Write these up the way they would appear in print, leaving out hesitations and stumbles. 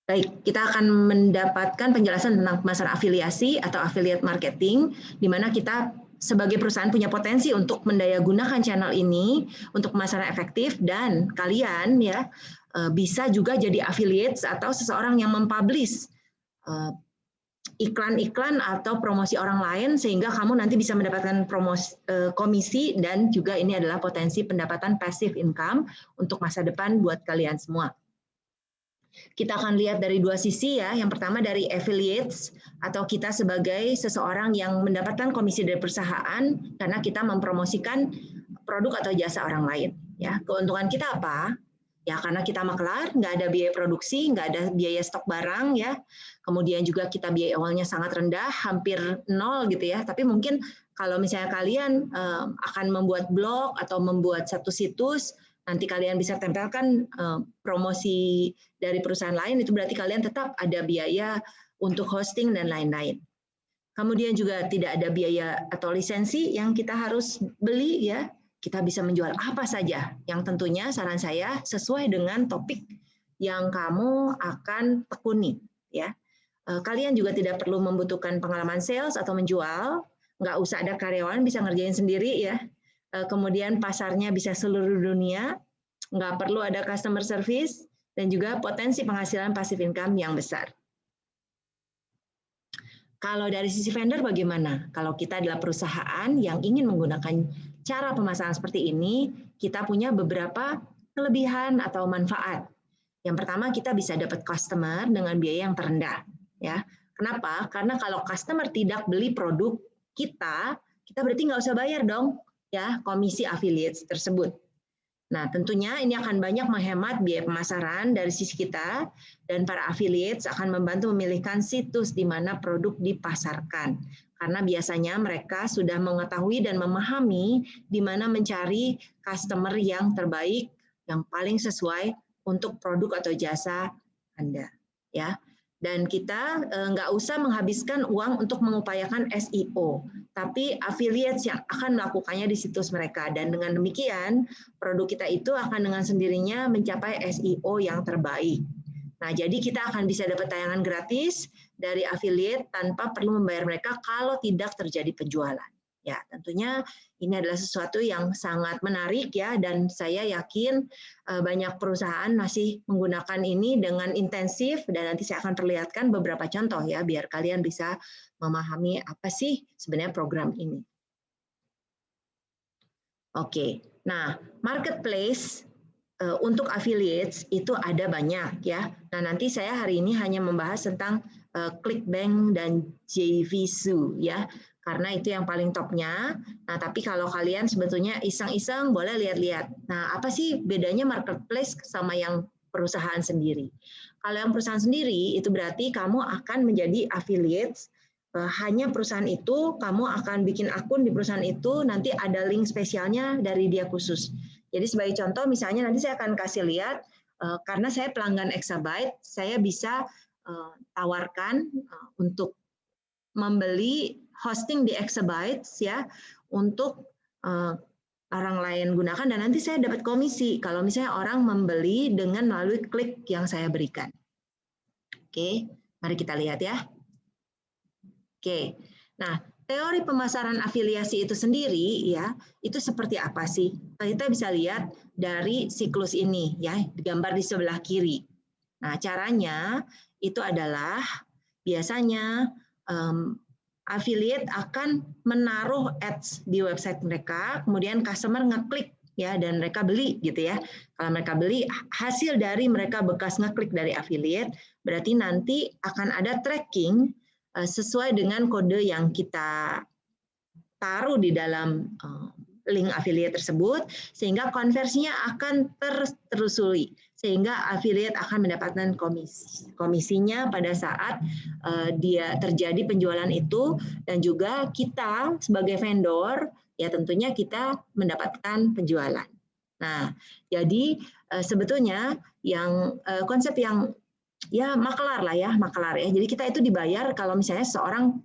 Baik, kita akan mendapatkan penjelasan tentang pemasaran afiliasi atau affiliate marketing, di mana kita sebagai perusahaan punya potensi untuk mendayagunakan channel ini untuk pemasaran efektif, dan kalian ya bisa juga jadi affiliates atau seseorang yang mempublish iklan-iklan atau promosi orang lain sehingga kamu nanti bisa mendapatkan komisi, dan juga ini adalah potensi pendapatan passive income untuk masa depan buat kalian semua. Kita akan lihat dari dua sisi ya. Yang pertama dari affiliates atau kita sebagai seseorang yang mendapatkan komisi dari perusahaan karena kita mempromosikan produk atau jasa orang lain. Ya, keuntungan kita apa? Ya karena kita maklar, nggak ada biaya produksi, nggak ada biaya stok barang ya. Kemudian juga kita biaya awalnya sangat rendah, hampir nol gitu ya. Tapi mungkin kalau misalnya kalian akan membuat blog atau membuat satu situs, nanti kalian bisa tempelkan promosi dari perusahaan lain, itu berarti kalian tetap ada biaya untuk hosting dan lain-lain. Kemudian juga tidak ada biaya atau lisensi yang kita harus beli ya. Kita bisa menjual apa saja yang tentunya saran saya sesuai dengan topik yang kamu akan tekuni ya. Kalian juga tidak perlu membutuhkan pengalaman sales atau menjual, nggak usah ada karyawan, bisa ngerjain sendiri ya. Kemudian pasarnya bisa seluruh dunia, nggak perlu ada customer service, dan juga potensi penghasilan passive income yang besar. Kalau dari sisi vendor bagaimana? Kalau kita adalah perusahaan yang ingin menggunakan cara pemasaran seperti ini, kita punya beberapa kelebihan atau manfaat. Yang pertama, kita bisa dapat customer dengan biaya yang terendah. Ya, kenapa? Karena kalau customer tidak beli produk kita berarti nggak usah bayar dong ya komisi affiliates tersebut. Nah, tentunya ini akan banyak menghemat biaya pemasaran dari sisi kita, dan para affiliates akan membantu memilihkan situs di mana produk dipasarkan. Karena biasanya mereka sudah mengetahui dan memahami di mana mencari customer yang terbaik, yang paling sesuai untuk produk atau jasa Anda. Ya. Dan kita nggak usah menghabiskan uang untuk mengupayakan SEO, tapi affiliates yang akan melakukannya di situs mereka. Dan dengan demikian, produk kita itu akan dengan sendirinya mencapai SEO yang terbaik. Nah, jadi kita akan bisa dapat tayangan gratis dari affiliate tanpa perlu membayar mereka kalau tidak terjadi penjualan. Ya, tentunya ini adalah sesuatu yang sangat menarik ya, dan saya yakin banyak perusahaan masih menggunakan ini dengan intensif, dan nanti saya akan perlihatkan beberapa contoh ya biar kalian bisa memahami apa sih sebenarnya program ini. Oke, nah marketplace untuk affiliates itu ada banyak ya. Nah nanti saya hari ini hanya membahas tentang ClickBank dan JVZoo ya, karena itu yang paling topnya. Nah tapi kalau kalian sebetulnya iseng-iseng boleh lihat-lihat. Nah apa sih bedanya marketplace sama yang perusahaan sendiri? Kalau yang perusahaan sendiri itu berarti kamu akan menjadi affiliates. Hanya perusahaan itu, kamu akan bikin akun di perusahaan itu, nanti ada link spesialnya dari dia khusus. Jadi sebagai contoh, misalnya nanti saya akan kasih lihat, karena saya pelanggan Exabyte, saya bisa tawarkan untuk membeli hosting di Exabyte ya, untuk orang lain gunakan, dan nanti saya dapat komisi kalau misalnya orang membeli dengan melalui klik yang saya berikan. Oke, mari kita lihat ya. Oke, nah teori pemasaran afiliasi itu sendiri ya, itu seperti apa sih? Kita bisa lihat dari siklus ini ya, digambar di sebelah kiri. Nah caranya itu adalah biasanya affiliate akan menaruh ads di website mereka, kemudian customer ngeklik ya, dan mereka beli gitu ya. Kalau mereka beli, hasil dari mereka bekas ngeklik dari affiliate, berarti nanti akan ada tracking sesuai dengan kode yang kita taruh di dalam link affiliate tersebut, sehingga konversinya akan tertelusuri, sehingga affiliate akan mendapatkan komisinya pada saat dia terjadi penjualan itu, dan juga kita sebagai vendor ya tentunya kita mendapatkan penjualan. Nah, jadi sebetulnya yang konsep yang ya maklar lah ya, maklar ya. Jadi kita itu dibayar kalau misalnya seorang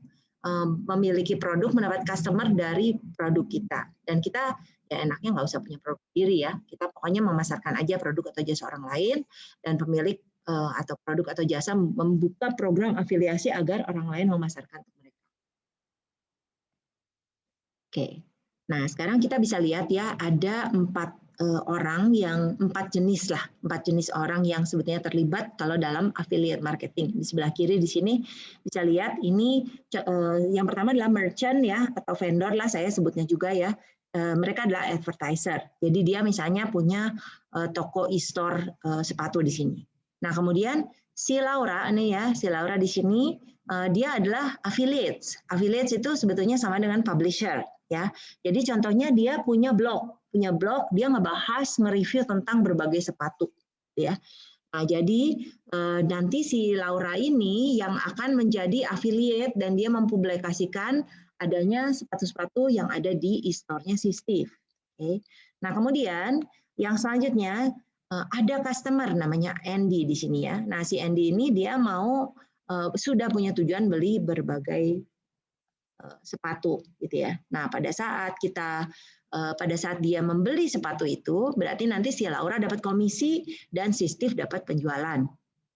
memiliki produk, mendapat customer dari produk kita, dan kita ya enaknya nggak usah punya produk sendiri ya, kita pokoknya memasarkan aja produk atau jasa orang lain, dan pemilik atau produk atau jasa membuka program afiliasi agar orang lain memasarkan ke mereka. Oke, nah sekarang kita bisa lihat ya ada 4 jenis orang yang sebetulnya terlibat kalau dalam affiliate marketing. Di sebelah kiri di sini bisa lihat ini yang pertama adalah merchant ya atau vendor lah saya sebutnya juga ya. Mereka adalah advertiser. Jadi dia misalnya punya toko e-store sepatu di sini. Nah, kemudian si Laura ini ya, si Laura di sini dia adalah affiliates. Affiliates itu sebetulnya sama dengan publisher ya. Jadi contohnya dia punya blog, dia ngebahas, nge-review tentang berbagai sepatu ya. Nah, jadi nanti si Laura ini yang akan menjadi affiliate dan dia mempublikasikan adanya sepatu-sepatu yang ada di e-store-nya si Steve. Oke. Nah, kemudian yang selanjutnya ada customer namanya Andy di sini ya. Nah, si Andy ini dia mau sudah punya tujuan beli berbagai sepatu gitu ya. Nah, pada saat dia membeli sepatu itu, berarti nanti si Laura dapat komisi dan si Steve dapat penjualan.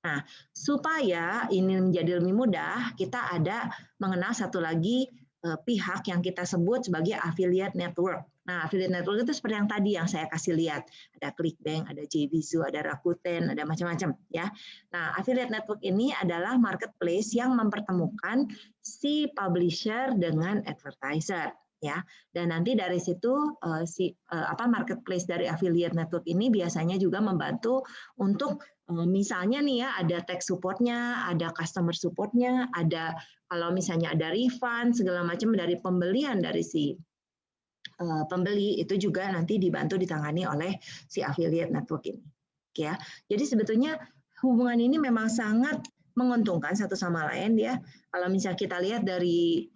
Nah, supaya ini menjadi lebih mudah, kita ada mengenal satu lagi pihak yang kita sebut sebagai affiliate network. Nah, affiliate network itu seperti yang tadi yang saya kasih lihat. Ada ClickBank, ada JVZoo, ada Rakuten, ada macam-macam ya. Nah, affiliate network ini adalah marketplace yang mempertemukan si publisher dengan advertiser ya. Dan nanti dari situ marketplace dari affiliate network ini biasanya juga membantu untuk misalnya nih ya ada tech supportnya, ada customer supportnya, ada kalau misalnya ada refund segala macam dari pembelian dari si pembeli itu juga nanti dibantu ditangani oleh si affiliate network ini. Ya. Jadi sebetulnya hubungan ini memang sangat menguntungkan satu sama lain ya. Kalau misalnya kita lihat dari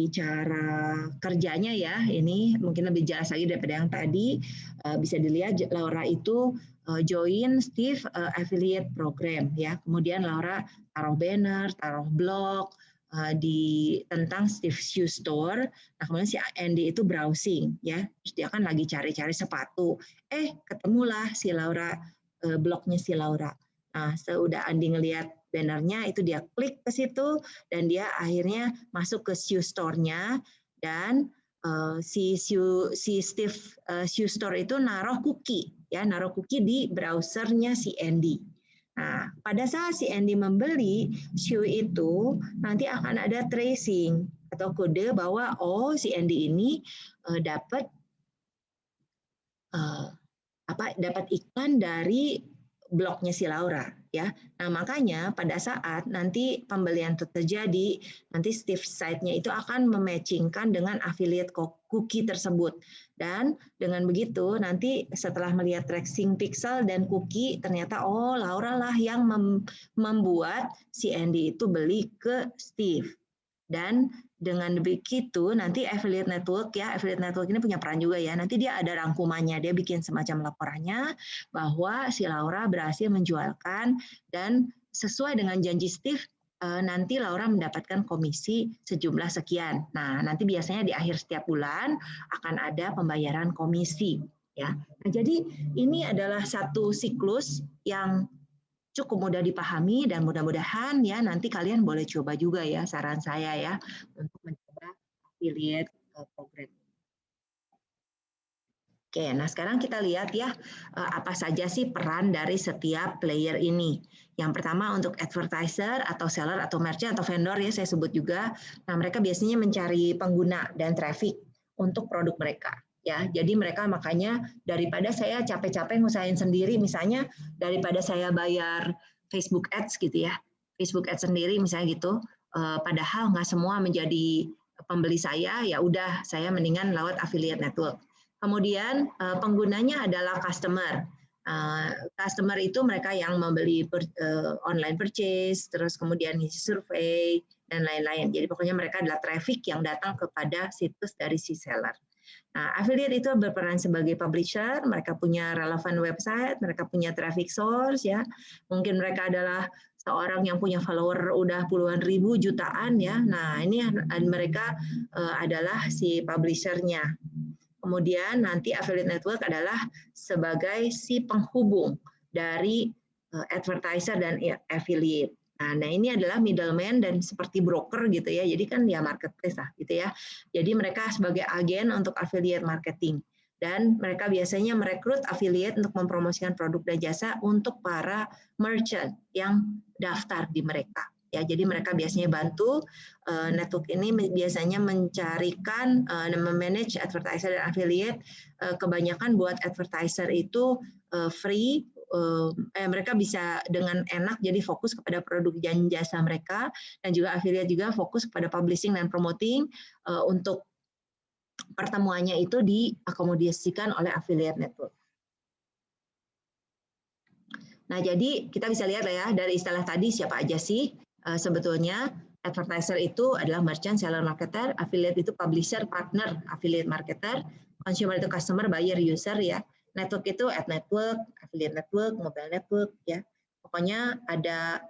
cara kerjanya ya, ini mungkin lebih jelas lagi daripada yang tadi. Bisa dilihat Laura itu join Steve affiliate program ya. Kemudian Laura taruh banner, taruh blog tentang Steve Shoe Store. Nah, kemudian si Andy itu browsing ya. Terus dia kan lagi cari-cari sepatu. Ketemulah si Laura blognya si Laura. Nah, sudah Andy ngelihat bannernya itu dia klik ke situ dan dia akhirnya masuk ke Shoe Store-nya dan si Steve Shoe Store itu naruh cookie di browsernya si Andy. Nah, pada saat si Andy membeli shoe itu nanti akan ada tracing atau kode bahwa si Andy ini dapat iklan dari blognya si Laura ya. Nah, makanya pada saat nanti pembelian itu terjadi, nanti Steve site-nya itu akan mematchingkan dengan affiliate cookie tersebut. Dan dengan begitu nanti setelah melihat tracing pixel dan cookie ternyata Laura lah yang membuat si Andy itu beli ke Steve. Dan dengan begitu nanti affiliate network ini punya peran juga ya. Nanti dia ada rangkumannya, dia bikin semacam laporannya bahwa si Laura berhasil menjualkan dan sesuai dengan janji Steve nanti Laura mendapatkan komisi sejumlah sekian. Nah, nanti biasanya di akhir setiap bulan akan ada pembayaran komisi ya. Nah, jadi ini adalah satu siklus yang cukup mudah dipahami dan mudah-mudahan ya nanti kalian boleh coba juga ya saran saya ya untuk mencoba affiliate program. Oke, nah sekarang kita lihat ya apa saja sih peran dari setiap player ini. Yang pertama untuk advertiser atau seller atau merchant atau vendor ya saya sebut juga. Nah, mereka biasanya mencari pengguna dan traffic untuk produk mereka. Ya, jadi mereka makanya daripada saya capek-capek ngusahain sendiri, misalnya daripada saya bayar Facebook Ads gitu ya, Facebook Ads sendiri misalnya gitu, padahal nggak semua menjadi pembeli saya, ya udah saya mendingan lewat affiliate network. Kemudian penggunanya adalah customer. Customer itu mereka yang membeli online purchase, terus kemudian isi survei dan lain-lain. Jadi pokoknya mereka adalah traffic yang datang kepada situs dari si seller. Nah, affiliate itu berperan sebagai publisher, mereka punya relevan website, mereka punya traffic source ya. Mungkin mereka adalah seorang yang punya follower udah puluhan ribu, jutaan ya. Nah, ini mereka adalah si publisher-nya. Kemudian nanti affiliate network adalah sebagai si penghubung dari advertiser dan affiliate. Nah, ini adalah middleman dan seperti broker gitu ya. Jadi kan ya marketplace lah gitu ya. Jadi mereka sebagai agen untuk affiliate marketing. Dan mereka biasanya merekrut affiliate untuk mempromosikan produk dan jasa untuk para merchant yang daftar di mereka. Ya, jadi mereka biasanya bantu network ini biasanya mencarikan memanage advertiser dan affiliate. Kebanyakan buat advertiser itu free, mereka bisa dengan enak jadi fokus kepada produk dan jasa mereka, dan juga affiliate juga fokus kepada publishing dan promoting. Untuk pertemuannya itu diakomodasikan oleh affiliate network. Nah, jadi kita bisa lihat lah ya dari istilah tadi siapa aja sih sebetulnya. Advertiser itu adalah merchant, seller, marketer, affiliate itu publisher, partner, affiliate marketer, consumer itu customer, buyer, user ya. Network itu ad network, affiliate network, mobile network ya. Pokoknya ada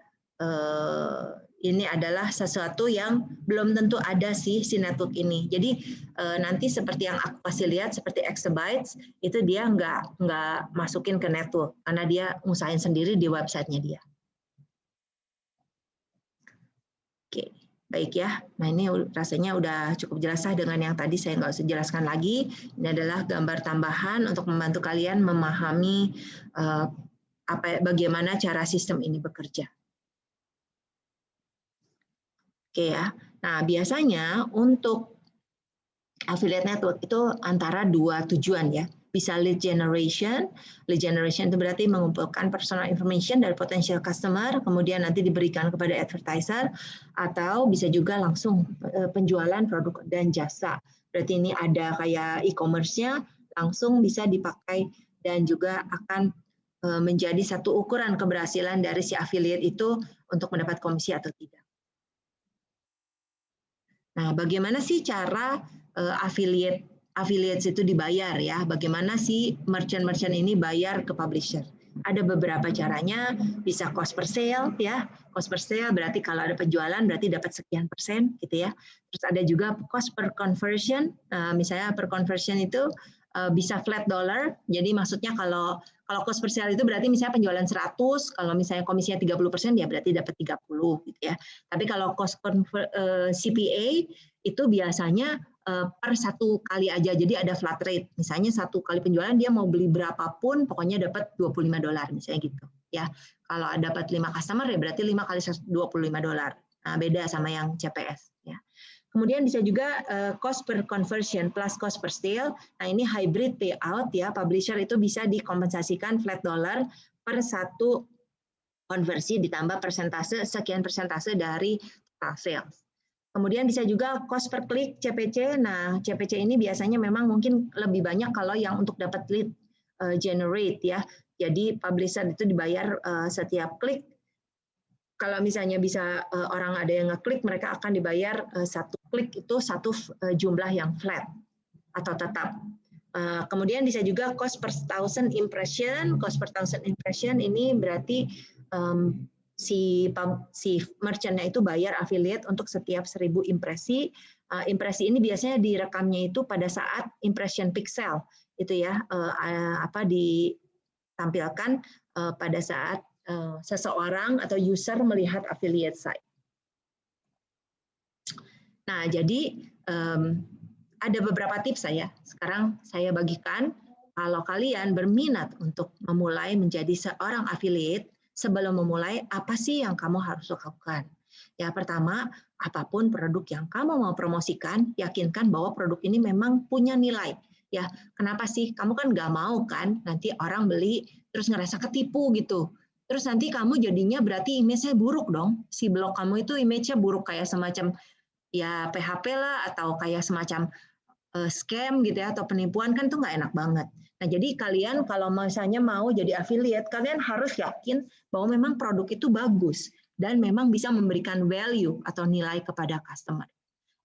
ini adalah sesuatu yang belum tentu ada sih si network ini. Jadi nanti seperti yang aku kasih lihat seperti Exabytes itu dia nggak masukin ke network karena dia ngusahain sendiri di websitenya dia. Oke, baik ya. Nah ini rasanya udah cukup jelas dengan yang tadi saya nggak usah jelaskan lagi. Ini adalah gambar tambahan untuk membantu kalian memahami bagaimana cara sistem ini bekerja. Oke ya. Nah, biasanya untuk affiliate network itu antara dua tujuan ya. Bisa lead generation. Lead generation itu berarti mengumpulkan personal information dari potential customer, kemudian nanti diberikan kepada advertiser, atau bisa juga langsung penjualan produk dan jasa. Berarti ini ada kayak e-commerce-nya, langsung bisa dipakai dan juga akan menjadi satu ukuran keberhasilan dari si affiliate itu untuk mendapat komisi atau tidak. Nah, bagaimana sih cara affiliates itu dibayar ya? Bagaimana sih merchant-merchant ini bayar ke publisher? Ada beberapa caranya, bisa cost per sale ya. Cost per sale berarti kalau ada penjualan berarti dapat sekian persen gitu ya. Terus ada juga cost per conversion. Misalnya per conversion itu bisa flat dollar. Jadi maksudnya kalau cost per sale itu berarti misalnya penjualan 100, kalau misalnya komisinya 30% ya berarti dapat 30 gitu ya. Tapi kalau cost CPA itu biasanya per satu kali aja, jadi ada flat rate. Misalnya satu kali penjualan dia mau beli berapapun, pokoknya dapat $25 misalnya gitu. Ya, kalau dapat 5 customer ya berarti 5 kali $25. Nah, beda sama yang CPS. Ya. Kemudian bisa juga cost per conversion plus cost per sale. Nah ini hybrid payout ya, publisher itu bisa dikompensasikan flat dollar per satu konversi ditambah persentase sekian persentase dari total sales. Kemudian bisa juga cost per klik CPC. Nah CPC ini biasanya memang mungkin lebih banyak kalau yang untuk dapat lead generate ya. Jadi publisher itu dibayar setiap klik. Kalau misalnya bisa orang ada yang ngeklik, mereka akan dibayar satu klik itu satu jumlah yang flat atau tetap. Kemudian bisa juga cost per thousand impression. Cost per thousand impression ini berarti si merchant-nya itu bayar affiliate untuk setiap 1000 impresi. Impresi ini biasanya direkamnya itu pada saat impression pixel itu ya, ditampilkan pada saat seseorang atau user melihat affiliate site. Nah, jadi ada beberapa tips sekarang saya bagikan. Kalau kalian berminat untuk memulai menjadi seorang affiliate, sebelum memulai apa sih yang kamu harus lakukan? Ya, pertama, apapun produk yang kamu mau promosikan, yakinkan bahwa produk ini memang punya nilai. Ya, kenapa sih? Kamu kan nggak mau kan nanti orang beli terus ngerasa ketipu gitu. Terus nanti kamu jadinya berarti image-nya buruk dong. Si blog kamu itu image-nya buruk kayak semacam ya PHP lah atau kayak semacam scam gitu ya atau penipuan, kan tuh nggak enak banget. Nah jadi kalian kalau misalnya mau jadi affiliate, kalian harus yakin bahwa memang produk itu bagus dan memang bisa memberikan value atau nilai kepada customer.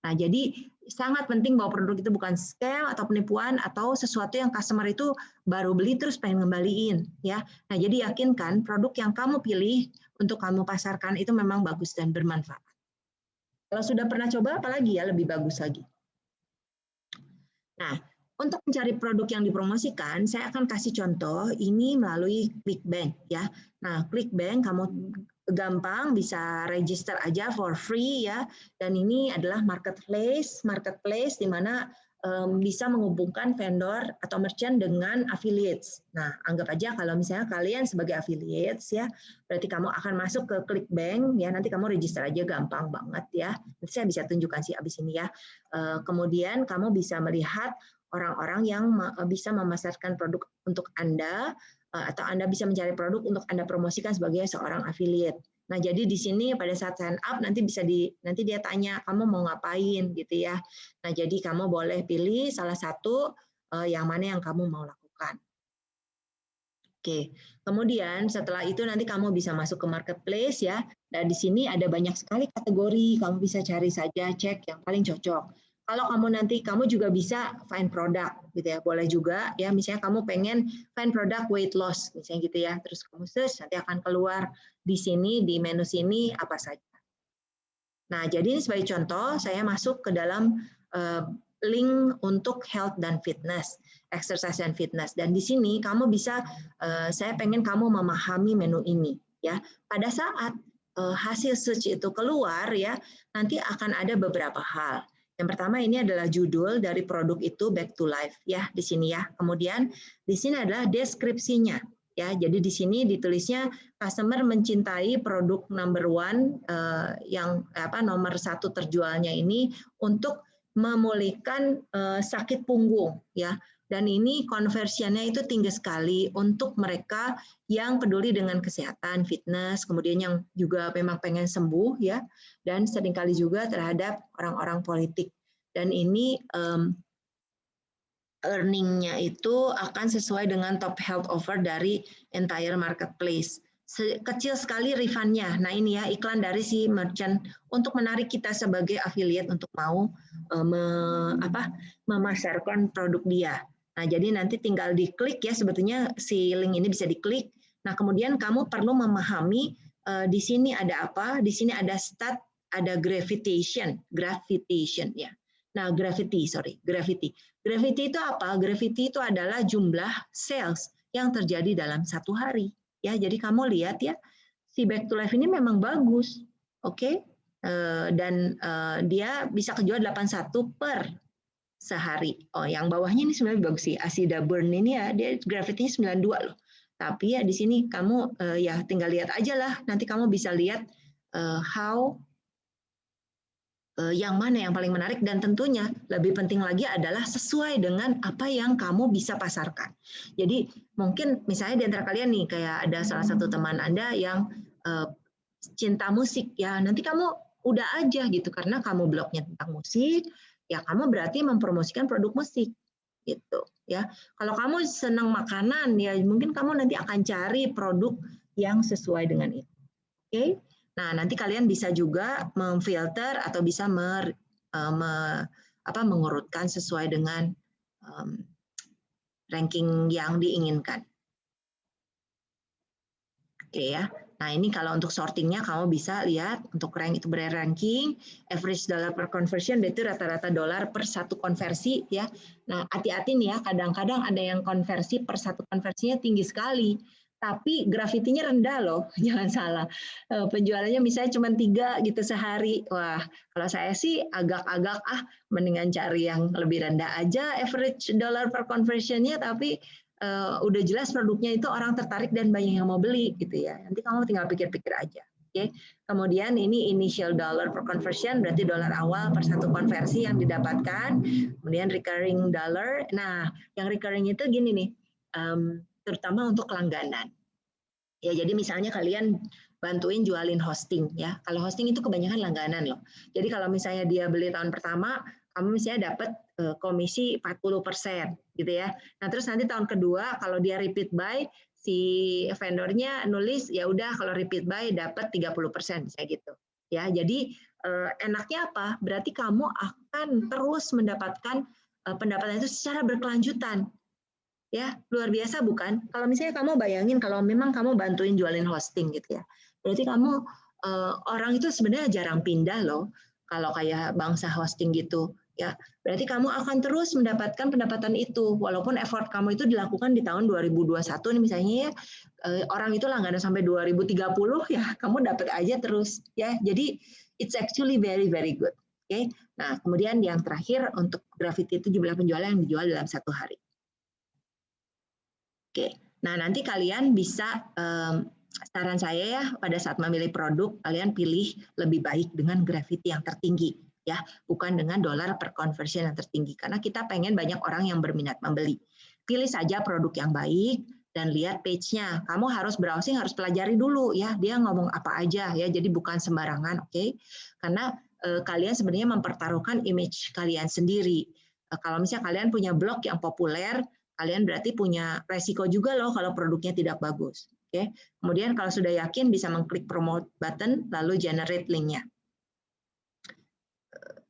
Nah jadi sangat penting bahwa produk itu bukan scam atau penipuan atau sesuatu yang customer itu baru beli terus pengen ngembaliin ya. Nah jadi yakinkan produk yang kamu pilih untuk kamu pasarkan itu memang bagus dan bermanfaat. Kalau sudah pernah coba apalagi ya lebih bagus lagi. Nah Untuk mencari produk yang dipromosikan, saya akan kasih contoh ini melalui ClickBank ya. Nah, ClickBank kamu gampang bisa register aja for free ya. Dan ini adalah marketplace di mana bisa menghubungkan vendor atau merchant dengan affiliates. Nah, anggap aja kalau misalnya kalian sebagai affiliates ya, berarti kamu akan masuk ke ClickBank ya. Nanti kamu register aja gampang banget ya. Nanti saya bisa tunjukkan sih abis ini ya. Kemudian kamu bisa melihat orang-orang yang bisa memasarkan produk untuk Anda atau Anda bisa mencari produk untuk Anda promosikan sebagai seorang affiliate. Nah, jadi di sini pada saat sign up nanti nanti dia tanya kamu mau ngapain gitu ya. Nah, jadi kamu boleh pilih salah satu yang mana yang kamu mau lakukan. Oke, kemudian setelah itu nanti kamu bisa masuk ke marketplace ya. Dan di sini ada banyak sekali kategori, kamu bisa cari saja, cek yang paling cocok. Kalau kamu juga bisa find product gitu ya, boleh juga ya. Misalnya kamu pengen find product weight loss, misalnya gitu ya. Terus kamu search, nanti akan keluar di sini di menu sini apa saja. Nah, jadi ini sebagai contoh, saya masuk ke dalam link untuk health dan fitness, exercise dan fitness. Dan di sini kamu bisa, saya pengen kamu memahami menu ini, ya. Pada saat hasil search itu keluar, ya, nanti akan ada beberapa hal. Yang pertama ini adalah judul dari produk itu Back to Life, ya, di sini ya. Kemudian di sini adalah deskripsinya, ya. Jadi di sini ditulisnya customer mencintai produk number one yang nomor satu terjualnya ini untuk memulihkan sakit punggung ya, dan ini konversinya itu tinggi sekali untuk mereka yang peduli dengan kesehatan, fitness, kemudian yang juga memang pengen sembuh ya, dan seringkali juga terhadap orang-orang politik. Dan ini earning-nya itu akan sesuai dengan top health offer dari entire marketplace. Kecil sekali refund-nya. Nah ini ya iklan dari si merchant untuk menarik kita sebagai affiliate untuk mau memasarkan produk dia. Nah jadi nanti tinggal diklik ya, sebetulnya si link ini bisa diklik. Nah kemudian kamu perlu memahami di sini ada apa, di sini ada stat, ada gravitation ya. Nah gravity. Gravity itu apa? Gravity itu adalah jumlah sales yang terjadi dalam satu hari. Ya, jadi kamu lihat ya, si Back to Life ini memang bagus, oke? Dan dia bisa kejual 81 per sehari. Oh, yang bawahnya ini sebenarnya bagus sih. Asida Burn ini ya, dia gravity-nya 92 loh. Tapi ya di sini kamu ya tinggal lihat aja lah. Nanti kamu bisa lihat yang mana yang paling menarik, dan tentunya lebih penting lagi adalah sesuai dengan apa yang kamu bisa pasarkan. Jadi mungkin misalnya di antara kalian nih kayak ada salah satu teman Anda yang cinta musik ya, nanti kamu udah aja gitu karena kamu blognya tentang musik, ya kamu berarti mempromosikan produk musik gitu ya. Kalau kamu senang makanan ya mungkin kamu nanti akan cari produk yang sesuai dengan itu. Oke? Nah, nanti kalian bisa juga memfilter atau bisa mengurutkan sesuai dengan ranking yang diinginkan. Oke ya. Nah, ini kalau untuk sortingnya kamu bisa lihat untuk rank itu ranking, average dollar per conversion itu rata-rata dolar per satu konversi ya. Nah, hati-hati nih ya, kadang-kadang ada yang konversi per satu konversinya tinggi sekali. Tapi gravitinya rendah loh, jangan salah. Penjualannya misalnya cuma 3 gitu sehari. Wah, kalau saya sih agak-agak mendingan cari yang lebih rendah aja average dollar per conversion-nya, tapi udah jelas produknya itu orang tertarik dan banyak yang mau beli gitu ya. Nanti kamu tinggal pikir-pikir aja. Oke. Kemudian ini initial dollar per conversion, berarti dolar awal per satu konversi yang didapatkan. Kemudian recurring dollar. Nah, yang recurring itu gini nih. Terutama untuk langganan. Ya, jadi misalnya kalian bantuin jualin hosting ya. Kalau hosting itu kebanyakan langganan loh. Jadi kalau misalnya dia beli tahun pertama, kamu misalnya dapat komisi 40% gitu ya. Nah, terus nanti tahun kedua kalau dia repeat buy, si vendornya nulis ya udah kalau repeat buy dapat 30% misalnya gitu. Ya, jadi enaknya apa? Berarti kamu akan terus mendapatkan pendapatan itu secara berkelanjutan. Ya, luar biasa bukan? Kalau misalnya kamu bayangin kalau memang kamu bantuin jualin hosting gitu ya. Berarti orang itu sebenarnya jarang pindah loh. Kalau kayak bangsa hosting gitu. Ya, berarti kamu akan terus mendapatkan pendapatan itu walaupun effort kamu itu dilakukan di tahun 2021 nih misalnya ya, orang itu langganan sampai 2030 ya kamu dapat aja terus ya. Jadi it's actually very very good. Oke. Nah, kemudian yang terakhir untuk Gravity itu jumlah penjualan yang dijual dalam 1 hari. Oke. Nah, nanti kalian bisa saran saya ya pada saat memilih produk kalian pilih lebih baik dengan Gravity yang tertinggi ya, bukan dengan dolar per conversion yang tertinggi karena kita pengen banyak orang yang berminat membeli. Pilih saja produk yang baik dan lihat page-nya. Kamu harus browsing, harus pelajari dulu ya, dia ngomong apa aja ya. Jadi bukan sembarangan, oke? Karena kalian sebenarnya mempertaruhkan image kalian sendiri. Kalau misalnya kalian punya blog yang populer, kalian berarti punya resiko juga loh kalau produknya tidak bagus. Oke. Kemudian kalau sudah yakin bisa mengklik promote button lalu generate link-nya.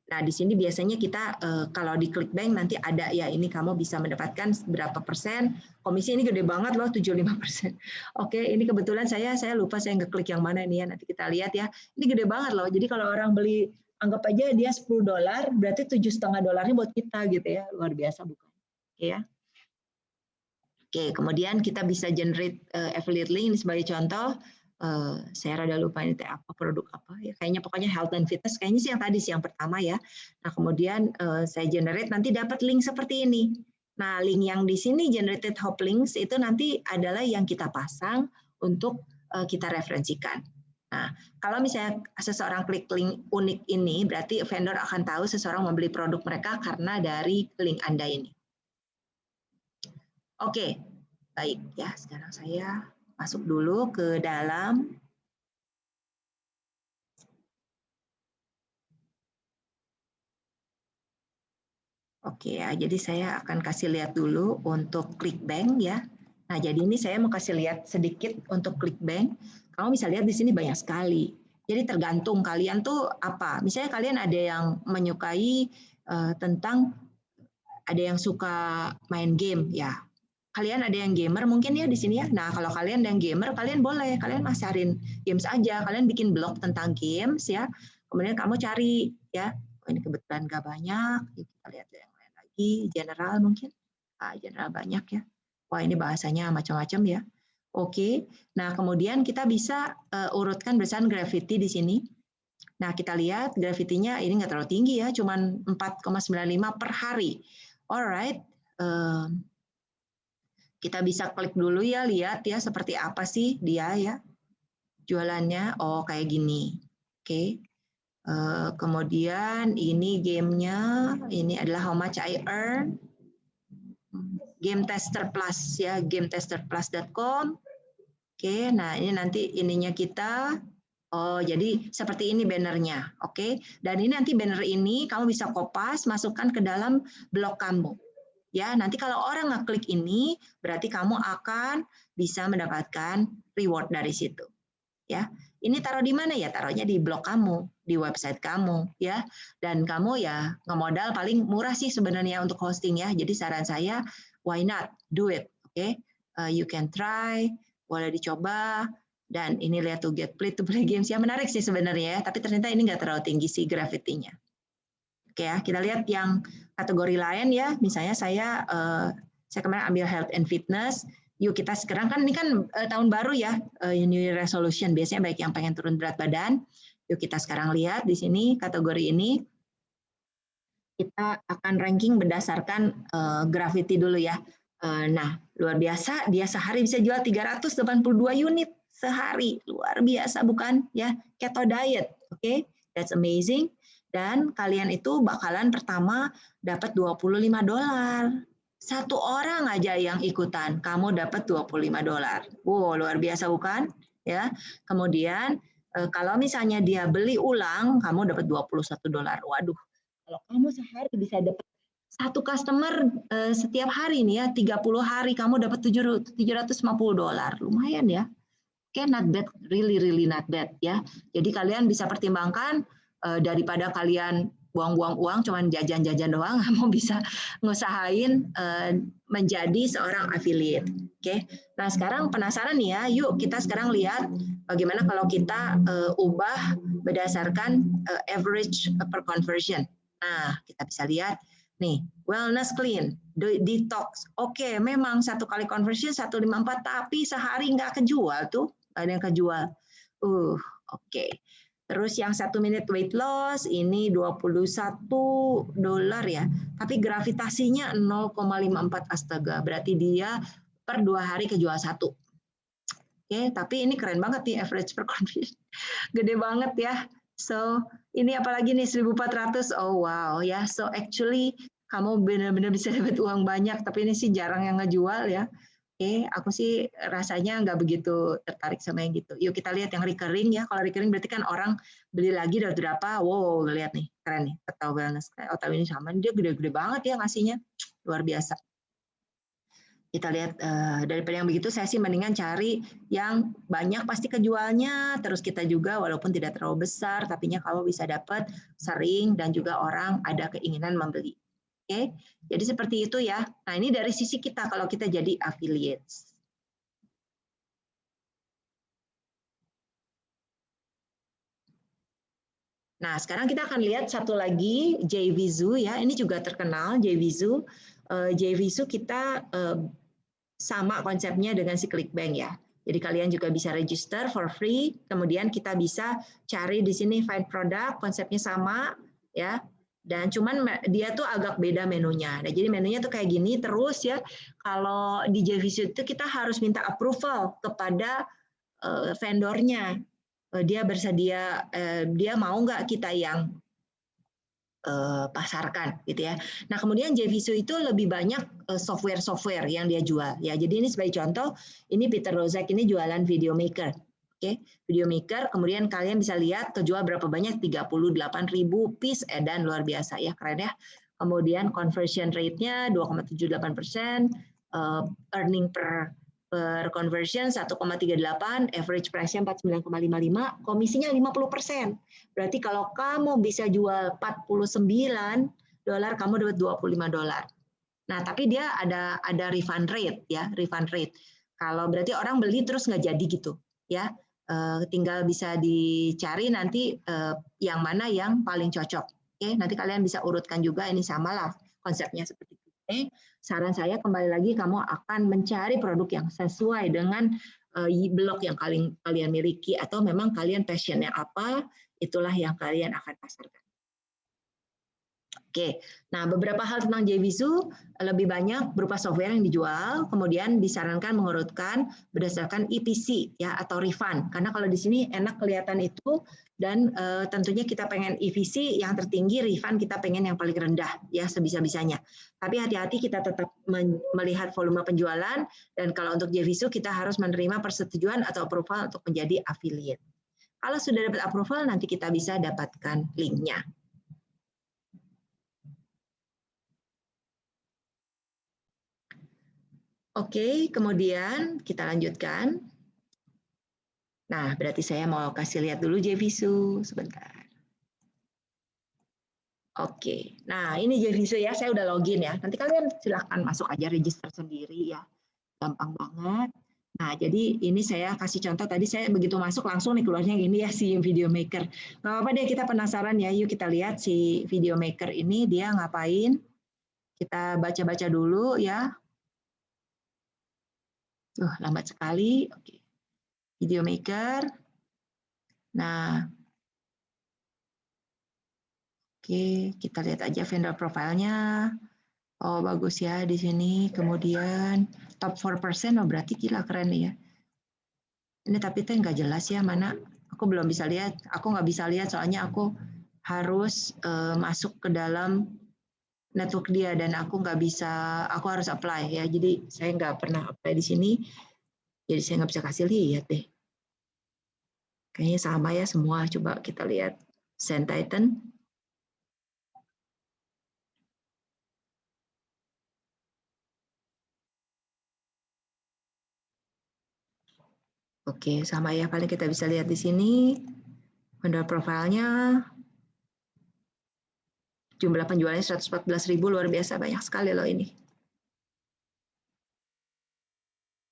Nah, di sini biasanya kita kalau di ClickBank nanti ada ya ini kamu bisa mendapatkan berapa persen. Komisi ini gede banget loh 75%. Oke, ini kebetulan saya lupa saya ngeklik yang mana ini ya. Nanti kita lihat ya. Ini gede banget loh. Jadi kalau orang beli anggap aja dia $10 berarti $7,5 buat kita gitu ya. Luar biasa bukan? Oke ya. Oke, kemudian kita bisa generate affiliate link ini sebagai contoh. Saya rada lupa ini apa produk apa ya, kayaknya pokoknya health and fitness, kayaknya sih yang tadi sih yang pertama ya. Nah kemudian saya generate nanti dapat link seperti ini. Nah link yang di sini generated hop links itu nanti adalah yang kita pasang untuk kita referensikan. Nah kalau misalnya seseorang klik link unik ini berarti vendor akan tahu seseorang membeli produk mereka karena dari link Anda ini. Oke, baik ya sekarang saya masuk dulu ke dalam. Oke ya, jadi saya akan kasih lihat dulu untuk ClickBank ya. Nah, jadi ini saya mau kasih lihat sedikit untuk ClickBank. Kamu bisa lihat di sini banyak sekali. Jadi tergantung kalian tuh apa. Misalnya kalian ada yang menyukai tentang ada yang suka main game ya. Kalian ada yang gamer mungkin ya di sini ya. Nah, kalau kalian yang gamer, kalian boleh, kalian masarin games aja. Kalian bikin blog tentang games ya. Kemudian kamu cari ya. Oh, ini kebetulan nggak banyak. Kita lihat yang lain lagi. General mungkin. General banyak ya. Wah, ini bahasanya macam-macam ya. Oke. Nah, kemudian kita bisa urutkan berdasarkan Gravity di sini. Nah, kita lihat Gravity-nya ini nggak terlalu tinggi ya, cuman 4,95 per hari. Alright. Kita bisa klik dulu ya, lihat ya seperti apa sih dia ya jualannya. Oh kayak gini. Oke. Kemudian ini gamenya, ini adalah how much I earn. Game Tester Plus ya, gametesterplus.com. Oke, nah ini nanti ininya kita. Oh, jadi seperti ini bannernya. Oke. Dan ini nanti banner ini kamu bisa kopas, masukkan ke dalam blog kamu. Ya, nanti kalau orang ngeklik ini, berarti kamu akan bisa mendapatkan reward dari situ. Ya, ini taruh di mana ya? Taruhnya di blog kamu, di website kamu, ya. Dan kamu ya ngemodal paling murah sih sebenarnya untuk hosting ya. Jadi saran saya, why not do it? Oke, you can try, boleh dicoba. Dan ini lihat to get play to play games ya menarik sih sebenarnya ya. Tapi ternyata ini nggak terlalu tinggi sih Gravity-nya. Oke ya, kita lihat yang kategori lain ya. Misalnya saya kemarin ambil health and fitness. Yuk kita sekarang kan ini kan tahun baru ya, New Year resolution biasanya baik yang pengen turun berat badan. Yuk kita sekarang lihat di sini kategori ini kita akan ranking berdasarkan Gravity dulu ya. Nah, luar biasa dia sehari bisa jual 382 unit sehari. Luar biasa bukan ya? Keto diet. Oke, that's amazing. Dan kalian itu bakalan pertama dapat $25. Satu orang aja yang ikutan, kamu dapat $25. Wow, luar biasa bukan? Ya. Kemudian kalau misalnya dia beli ulang, kamu dapat $21. Waduh. Kalau kamu sehari bisa dapat satu customer setiap hari nih ya, 30 hari kamu dapat $750. Lumayan ya. Oke, not bad, really not bad ya. Jadi kalian bisa pertimbangkan daripada kalian buang-buang uang cuman jajan-jajan doang, kamu bisa ngusahain menjadi seorang affiliate. Oke. Nah, sekarang penasaran nih ya, yuk kita sekarang lihat bagaimana kalau kita ubah berdasarkan average per conversion. Nah, kita bisa lihat nih, wellness clean, detox. Oke, memang satu kali conversion 154, tapi sehari nggak kejual tuh, nggak ada yang kejual. Oke. Terus yang 1 minute weight loss ini $21 ya, tapi gravitasinya 0,54 astaga, berarti dia per 2 hari kejual 1. Oke, tapi ini keren banget nih average per conversion, gede banget ya. So ini apalagi nih 1.400, oh wow ya. So actually kamu benar-benar bisa dapat uang banyak, tapi ini sih jarang yang ngejual ya. Oke, aku sih rasanya nggak begitu tertarik sama yang gitu. Yuk kita lihat yang recurring ya. Kalau recurring berarti kan orang beli lagi dari berapa. Wow, lihat nih, keren nih. Atau wellness, atau ini sama, dia gede-gede banget ya ngasihnya. Luar biasa. Kita lihat daripada yang begitu, saya sih mendingan cari yang banyak pasti kejualnya. Terus kita juga walaupun tidak terlalu besar, tapinya kamu bisa dapat sering dan juga orang ada keinginan membeli. Oke, jadi seperti itu ya. Nah ini dari sisi kita kalau kita jadi affiliates. Nah sekarang kita akan lihat satu lagi JVZoo ya. Ini juga terkenal JVZoo. JVZoo kita sama konsepnya dengan si ClickBank ya. Jadi kalian juga bisa register for free. Kemudian kita bisa cari di sini find product, konsepnya sama ya. Dan cuman dia tuh agak beda menunya. Nah, jadi menunya tuh kayak gini terus ya. Kalau di JVZoo itu kita harus minta approval kepada vendornya. Dia bersedia, dia mau nggak kita yang pasarkan gitu ya. Nah kemudian JVZoo itu lebih banyak software-software yang dia jual ya. Jadi ini sebagai contoh, ini Peter Rozek ini jualan video maker. Oke, video maker, kemudian kalian bisa lihat kejual berapa banyak, 38.000 piece, dan luar biasa ya, keren ya. Kemudian conversion rate-nya 2,78%, earning per conversion 1,38, average price-nya 49,55, komisinya 50%. Berarti kalau kamu bisa jual $49, kamu dapat $25. Nah, tapi dia ada refund rate ya, refund rate. Kalau berarti orang beli terus nggak jadi gitu ya. Tinggal bisa dicari nanti yang mana yang paling cocok. Oke, nanti kalian bisa urutkan juga, ini samalah konsepnya seperti itu. Saran saya kembali lagi kamu akan mencari produk yang sesuai dengan blog yang kalian miliki atau memang kalian passionnya apa, itulah yang kalian akan pasarkan. Oke, nah beberapa hal tentang JVZoo lebih banyak berupa software yang dijual, kemudian disarankan mengurutkan berdasarkan EPC ya atau refund. Karena kalau di sini enak kelihatan itu dan tentunya kita pengen EPC yang tertinggi, refund kita pengen yang paling rendah ya sebisa-bisanya. Tapi hati-hati kita tetap melihat volume penjualan dan kalau untuk JVZoo kita harus menerima persetujuan atau approval untuk menjadi affiliate. Kalau sudah dapat approval nanti kita bisa dapatkan linknya. Oke, kemudian kita lanjutkan. Nah, berarti saya mau kasih lihat dulu JVZoo sebentar. Oke, nah ini JVZoo ya, saya udah login ya. Nanti kalian silahkan masuk aja register sendiri ya, gampang banget. Nah, jadi ini saya kasih contoh tadi saya begitu masuk langsung nih keluarnya gini ya si video maker. Nggak apa-apa deh kita penasaran ya, yuk kita lihat si video maker ini dia ngapain. Kita baca-baca dulu ya. Lambat sekali. Oke. Video maker. Nah, oke, kita lihat aja vendor profile-nya. Oh, bagus ya di sini. Kemudian top 4%, oh berarti gila keren nih ya. Ini tapi itu nggak jelas ya mana. Aku belum bisa lihat. Aku nggak bisa lihat soalnya aku harus masuk ke dalam network dia dan aku nggak bisa. Aku harus apply ya. Jadi saya nggak pernah apply di sini. Jadi saya nggak bisa kasih lihat deh. Kayaknya sama ya semua. Coba kita lihat Send Titan. Oke, sama ya. Paling kita bisa lihat di sini. Vendor profilnya. Jumlah penjualannya 114.000, luar biasa banyak sekali loh ini.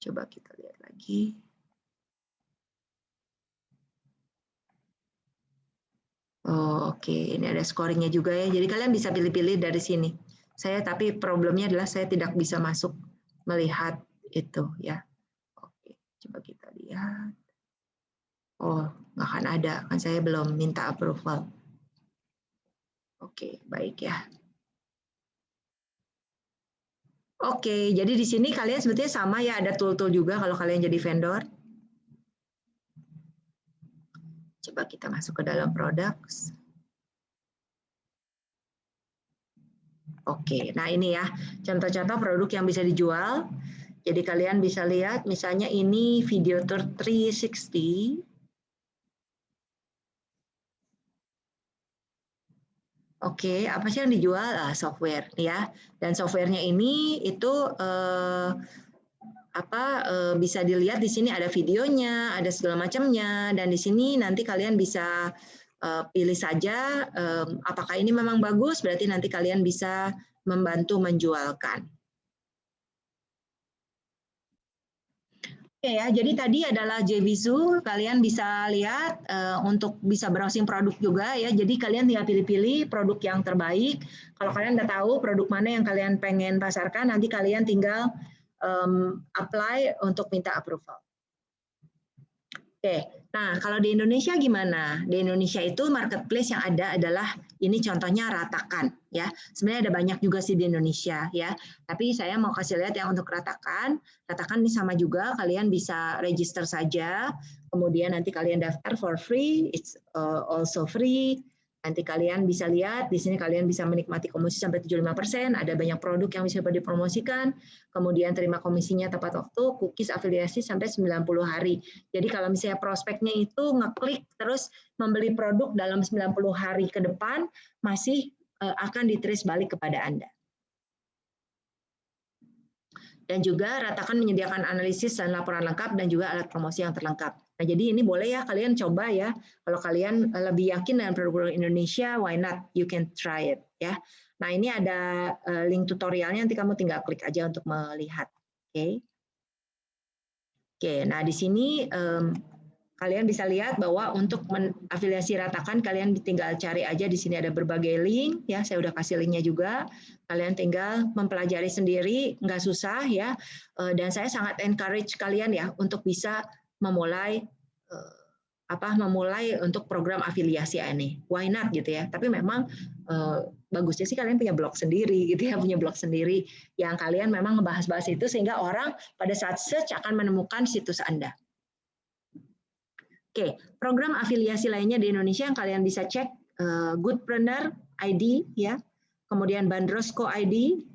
Coba kita lihat lagi. Oh, oke. Oke, ini ada scoringnya juga ya. Jadi kalian bisa pilih-pilih dari sini. Saya tapi problemnya adalah saya tidak bisa masuk melihat itu ya. Oke, coba kita lihat. Oh, nggak akan ada, kan saya belum minta approval. Oke, baik ya. Oke, jadi di sini kalian sebetulnya sama ya, ada tool-tool juga kalau kalian jadi vendor. Coba kita masuk ke dalam products. Oke, nah ini ya, contoh-contoh produk yang bisa dijual. Jadi kalian bisa lihat, misalnya ini video tour 360. Oke, apa sih yang dijual? Software ya. Dan softwarenya ini itu bisa dilihat di sini ada videonya, ada segala macamnya, dan di sini nanti kalian bisa pilih saja apakah ini memang bagus, berarti nanti kalian bisa membantu menjualkan. Oke ya, jadi tadi adalah JVZoo, kalian bisa lihat untuk bisa browsing produk juga ya, jadi kalian tinggal pilih-pilih produk yang terbaik. Kalau kalian udah tahu produk mana yang kalian pengen pasarkan, nanti kalian tinggal apply untuk minta approval. Oke, nah kalau di Indonesia gimana? Di Indonesia itu marketplace yang ada adalah ini contohnya Ratakan ya. Sebenarnya ada banyak juga sih di Indonesia ya. Tapi saya mau kasih lihat yang untuk Ratakan. Ratakan ini sama juga, kalian bisa register saja. Kemudian nanti kalian daftar for free, it's also free. Nanti kalian bisa lihat, di sini kalian bisa menikmati komisi sampai 75%, ada banyak produk yang bisa dipromosikan, kemudian terima komisinya tepat waktu, cookies afiliasi sampai 90 hari. Jadi kalau misalnya prospeknya itu ngeklik terus membeli produk dalam 90 hari ke depan, masih akan ditrace balik kepada Anda. Dan juga Ratakan menyediakan analisis dan laporan lengkap dan juga alat promosi yang terlengkap. Nah, jadi ini boleh ya kalian coba ya. Kalau kalian lebih yakin dengan produk Indonesia, why not? You can try it ya. Nah, ini ada link tutorialnya, nanti kamu tinggal klik aja untuk melihat. Oke. Oke, nah di sini kalian bisa lihat bahwa untuk afiliasi Ratakan kalian tinggal cari aja, di sini ada berbagai link ya, saya udah kasih linknya juga, kalian tinggal mempelajari sendiri, nggak susah ya, dan saya sangat encourage kalian ya untuk bisa memulai untuk program afiliasi ini, why not gitu ya, tapi memang bagusnya sih kalian punya blog sendiri gitu ya, punya blog sendiri yang kalian memang ngebahas-bahas itu sehingga orang pada saat search akan menemukan situs Anda. Oke, program afiliasi lainnya di Indonesia yang kalian bisa cek, Goodpreneur ID ya, kemudian Bandrosco ID,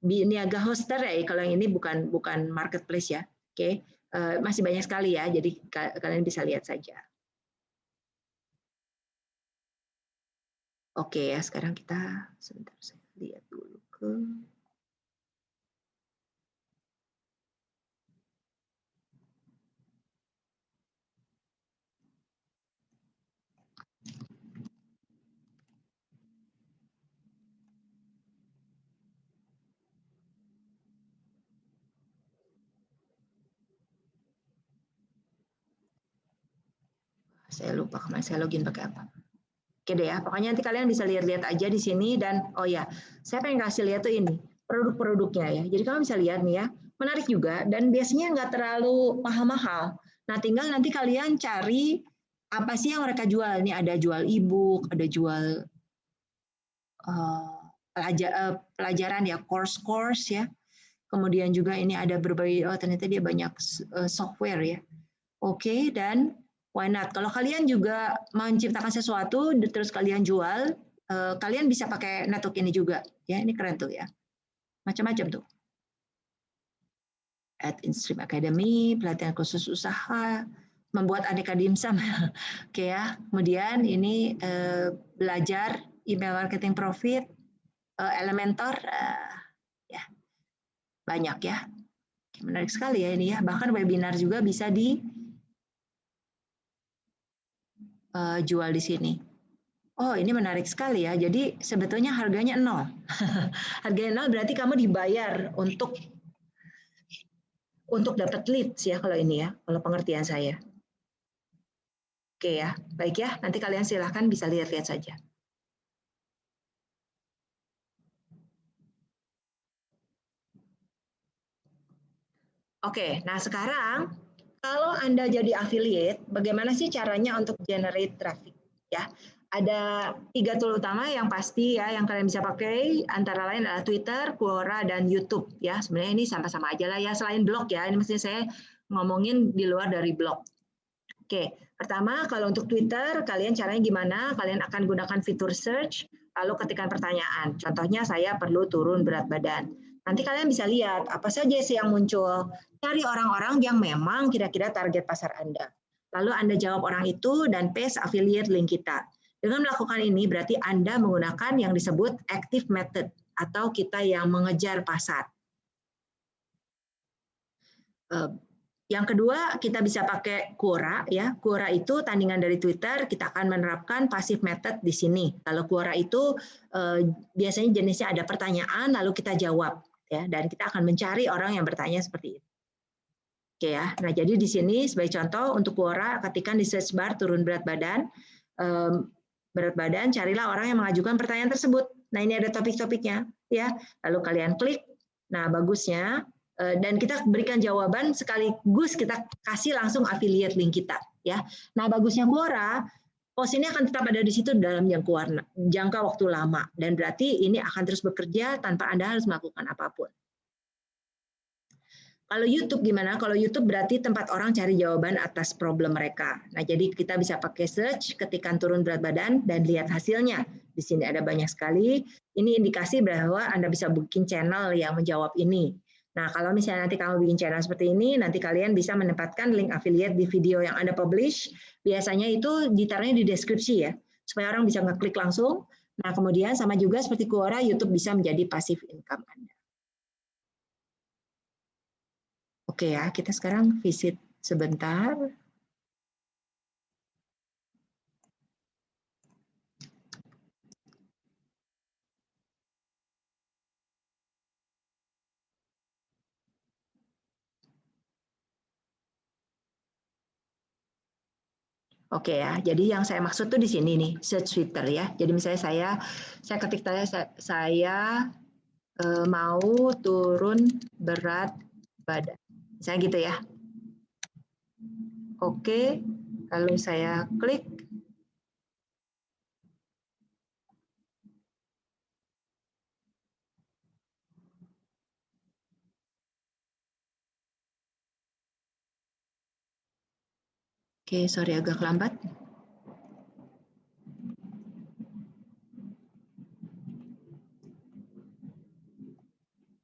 Niaga Hoster ya, kalau yang ini bukan marketplace ya. Oke, masih banyak sekali ya, jadi kalian bisa lihat saja. Oke ya, sekarang kita sebentar saya lihat dulu ke saya lupa kemarin saya login pakai apa. Oke deh ya, pokoknya nanti kalian bisa lihat-lihat aja di sini, dan oh ya, saya pengen kasih lihat tuh ini produk-produknya ya. Jadi kamu bisa lihat nih ya, menarik juga dan biasanya nggak terlalu mahal-mahal. Nah, tinggal nanti kalian cari apa sih yang mereka jual. Ini ada jual e-book, ada jual pelajaran ya, course ya. Kemudian juga ini ada berbagai, oh ternyata dia banyak software ya. Oke, dan why not? Kalau kalian juga menciptakan sesuatu terus kalian jual, kalian bisa pakai network ini juga. Ya, ini keren tuh ya. Macam-macam tuh. At InStream Academy, pelatihan khusus usaha, membuat aneka dimsum. Oke ya. Kemudian ini belajar email marketing profit, Elementor, ya banyak ya. Menarik sekali ya ini ya. Bahkan webinar juga bisa dijual di sini. Oh, ini menarik sekali ya. Jadi sebetulnya harganya 0. Harganya 0 berarti kamu dibayar untuk dapat leads ya kalau ini ya, kalau pengertian saya. Oke ya, baik ya. Nanti kalian silahkan bisa lihat-lihat saja. Oke, nah sekarang kalau Anda jadi affiliate, bagaimana sih caranya untuk generate traffic? Ya, ada 3 tool utama yang pasti ya yang kalian bisa pakai, antara lain adalah Twitter, Quora, dan YouTube ya. Sebenarnya ini sama-sama aja lah ya, selain blog ya. Ini mesti saya ngomongin di luar dari blog. Oke, pertama kalau untuk Twitter, kalian caranya gimana? Kalian akan gunakan fitur search, lalu ketikkan pertanyaan. Contohnya saya perlu turun berat badan. Nanti kalian bisa lihat apa saja sih yang muncul. Cari orang-orang yang memang kira-kira target pasar Anda. Lalu Anda jawab orang itu dan paste affiliate link kita. Dengan melakukan ini berarti Anda menggunakan yang disebut active method atau kita yang mengejar pasar. Yang kedua, kita bisa pakai Quora ya. Quora itu tandingan dari Twitter, kita akan menerapkan passive method di sini. Kalau Quora itu biasanya jenisnya ada pertanyaan lalu kita jawab ya, dan kita akan mencari orang yang bertanya seperti itu. Oke ya. Nah, jadi di sini sebagai contoh untuk Quora, ketikkan di search bar turun berat badan, carilah orang yang mengajukan pertanyaan tersebut. Nah, ini ada topik-topiknya ya. Lalu kalian klik. Nah, bagusnya dan kita berikan jawaban sekaligus kita kasih langsung affiliate link kita ya. Nah, bagusnya Quora, post ini akan tetap ada di situ dalam jangka waktu lama dan berarti ini akan terus bekerja tanpa Anda harus melakukan apapun. Kalau YouTube gimana? Kalau YouTube berarti tempat orang cari jawaban atas problem mereka. Nah, jadi kita bisa pakai search, ketikan turun berat badan, dan lihat hasilnya. Di sini ada banyak sekali. Ini indikasi bahwa Anda bisa bikin channel yang menjawab ini. Nah, kalau misalnya nanti kamu bikin channel seperti ini, nanti kalian bisa menempatkan link affiliate di video yang Anda publish. Biasanya itu ditaruhnya di deskripsi ya, supaya orang bisa ngeklik langsung. Nah, kemudian sama juga seperti Quora, YouTube bisa menjadi passive income Anda. Oke ya, kita sekarang visit sebentar. Oke ya, jadi yang saya maksud tuh di sini nih, search Twitter ya. Jadi misalnya saya ketik tanya saya mau turun berat badan. Misalnya gitu ya. Oke, lalu saya klik. Oke, sorry agak lambat.